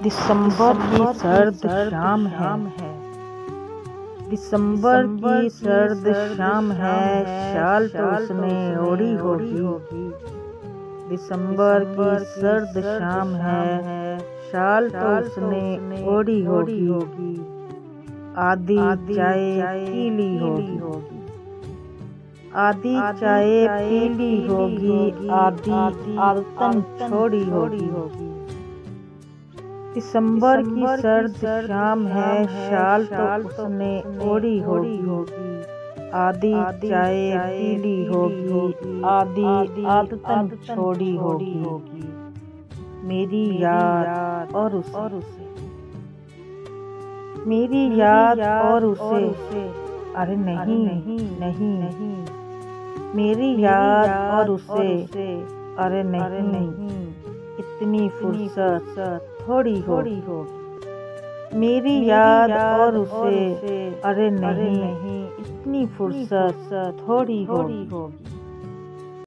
दिसंबर की सर्द शाम है। दिसंबर की सर्द शाम है, शाल तो उसने ओढ़ी होगी। दिसंबर की सर्द शाम है, शाल तो उसने ओढ़ी होगी। आधी चाय पीली होगी, आधी चाय पीली होगी, आधी आदतन छोड़ी होगी। दिसंबर की सर्द शाम है, शाल तो उसने ओढ़ी होगी। आधी चाय पीली होगी, आधी आदतन छोड़ी होगी। मेरी याद और उसे, मेरी याद और उसे, अरे नहीं, मेरी याद और उसे, अरे नहीं, इतनी फुर्सत थोड़ी होगी। मेरी याद और उसे, अरे नहीं, इतनी फुर्सत थोड़ी होगी।